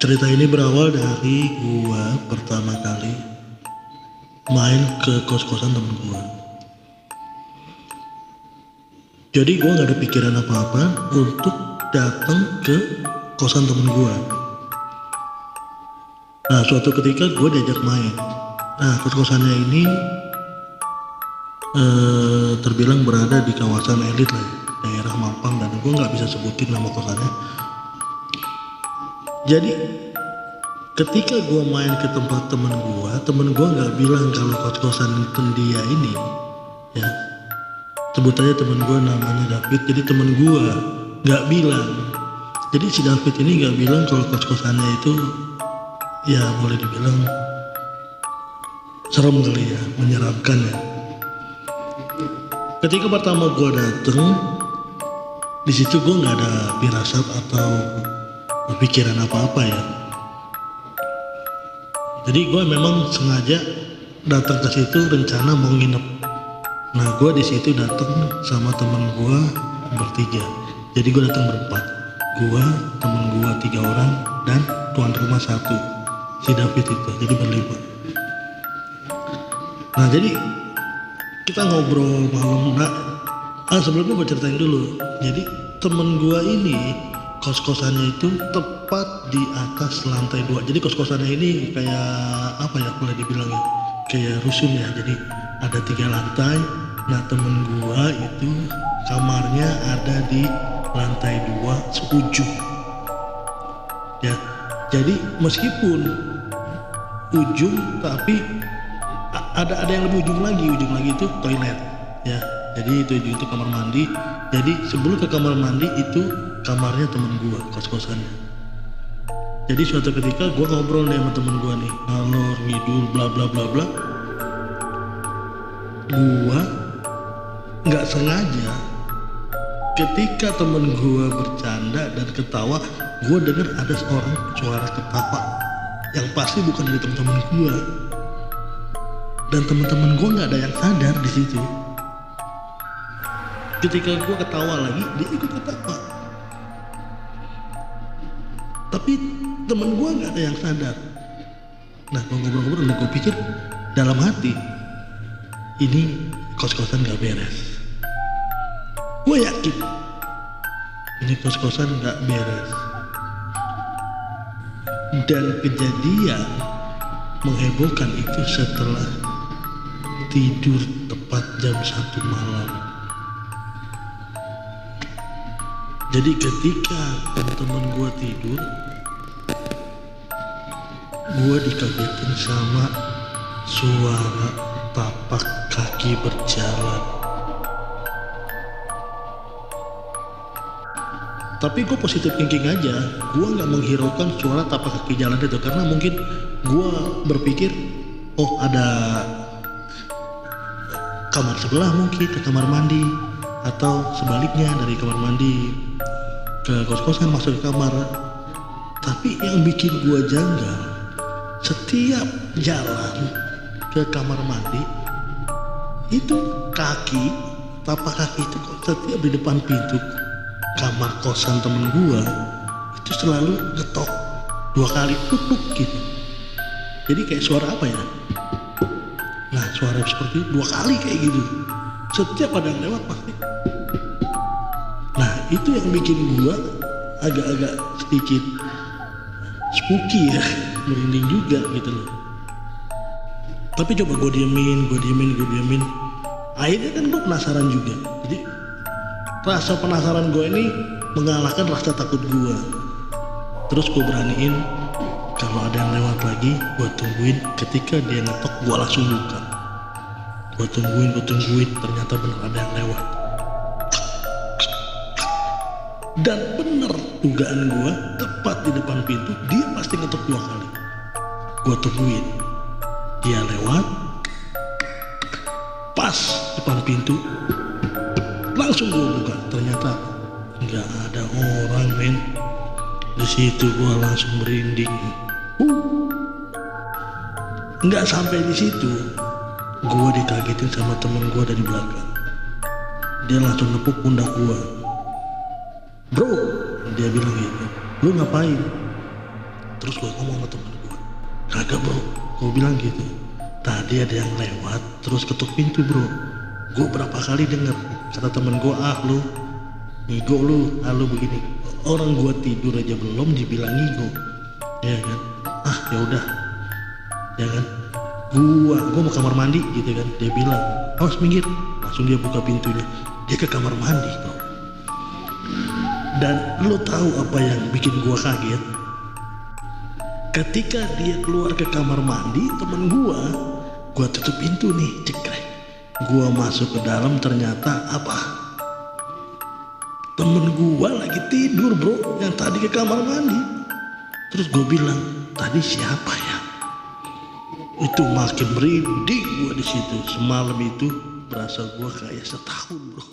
Cerita ini berawal dari gua pertama kali main ke kos-kosan temen gua. Jadi gua gak ada pikiran apa-apa untuk datang ke kosan temen gua. Nah, suatu ketika gua diajak main. Nah, kos-kosannya ini terbilang berada di kawasan elit lah, daerah Mampang, dan gua gak bisa sebutin nama kosannya. Jadi ketika gue main ke tempat temen gue nggak bilang kalau kos-kosan dia ini, ya sebut aja temen gue namanya David. Jadi temen gue nggak bilang. Jadi si David ini nggak bilang kalau kos-kosannya itu, ya boleh dibilang serem kali ya, menyeramkan ya. Ketika pertama gue dateng, di situ gue nggak ada firasat atau berpikiran apa-apa ya. Jadi gue memang sengaja datang ke situ rencana mau nginep. Nah, gue di situ datang sama temen gue bertiga. Jadi gue datang berempat. Gue, temen gue 3 orang, dan tuan rumah 1, si David itu. Jadi berlima. Nah, jadi kita ngobrol malam. Nah, sebelumnya gue ceritain dulu. Jadi temen gue ini kos-kosannya itu tepat di atas lantai 2. Jadi kos-kosannya ini kayak apa ya, boleh dibilang ya, kayak rusun ya. Jadi ada 3 lantai. Nah, temen gua itu kamarnya ada di lantai 2 seujung ya. Jadi meskipun ujung, tapi ada yang lebih ujung lagi itu toilet ya. Jadi itu kamar mandi. Jadi sebelum ke kamar mandi itu kamarnya temen gua, kos-kosannya. Jadi suatu ketika gua ngobrol nih sama temen gua nih, ngalor ngidul bla bla bla bla. Gua nggak sengaja ketika temen gua bercanda dan ketawa, gua denger ada seorang suara ketawa yang pasti bukan dari temen-temen gua. Dan temen-temen gua nggak ada yang sadar di situ. Ketika gue ketawa lagi, dia ikut ketawa. Tapi temen gue gak ada yang sadar. Nah, gue ngobrol-ngobrol dan gue pikir dalam hati, ini kos-kosan gak beres. Gue yakin ini kos-kosan gak beres. Dan kejadian menghebohkan itu setelah tidur tepat jam 1 malam. Jadi ketika teman-teman gue tidur, gue dikagetin sama suara tapak kaki berjalan. Tapi gue positive thinking aja, gue gak menghiraukan suara tapak kaki jalan itu, karena mungkin gue berpikir, oh ada kamar sebelah mungkin ke kamar mandi, atau sebaliknya dari kamar mandi ke kos-kosan masuk ke kamar. Tapi yang bikin gua janggal, setiap jalan ke kamar mandi itu tapak kaki itu kok setiap di depan pintu kamar kosan temen gua itu selalu ngetok 2 kali, tuk gitu. Jadi kayak suara apa ya, nah suara seperti 2 kali kayak gitu setiap ada yang lewat pasti. Nah, itu yang bikin gua agak-agak sedikit spooky ya, merinding juga gitu loh. Tapi coba gua diemin. Akhirnya kan gua penasaran juga. Jadi rasa penasaran gua ini mengalahkan rasa takut gua. Terus gua beraniin, kalau ada yang lewat lagi gua tungguin. Ketika dia ngetok gua langsung buka. Gua tungguin, ternyata benar ada yang lewat. Dan bener dugaan gue, tepat di depan pintu dia pasti ngetok 2 kali. Gue tungguin, dia lewat, pas depan pintu, langsung gue buka. Ternyata nggak ada orang, men. Di situ gue langsung merinding. Nggak sampai di situ, gue dikagetin sama temen gue dari belakang. Dia langsung nepuk pundak gue. Bro, dia bilang gitu, lu ngapain? Terus gue ngomong sama temen gue, kagak bro, gue bilang gitu, tadi ada yang lewat terus ketuk pintu bro. Gue berapa kali denger kata temen gue, lu ngigo lu begini. Orang gue tidur aja belum dibilang ngigo, ya kan? Ya udah, ya kan? Gua mau kamar mandi gitu kan, dia bilang awas minggir, langsung dia buka pintunya, dia ke kamar mandi bro. Dan lo tahu apa yang bikin gua kaget? Ketika dia keluar ke kamar mandi, temen gua tutup pintu nih, cekrek. Gua masuk ke dalam, ternyata apa? Temen gua lagi tidur bro, yang tadi ke kamar mandi. Terus gua bilang, tadi siapa ya? Itu makin merinding gua di situ. Semalam itu berasa gua kayak setahun bro.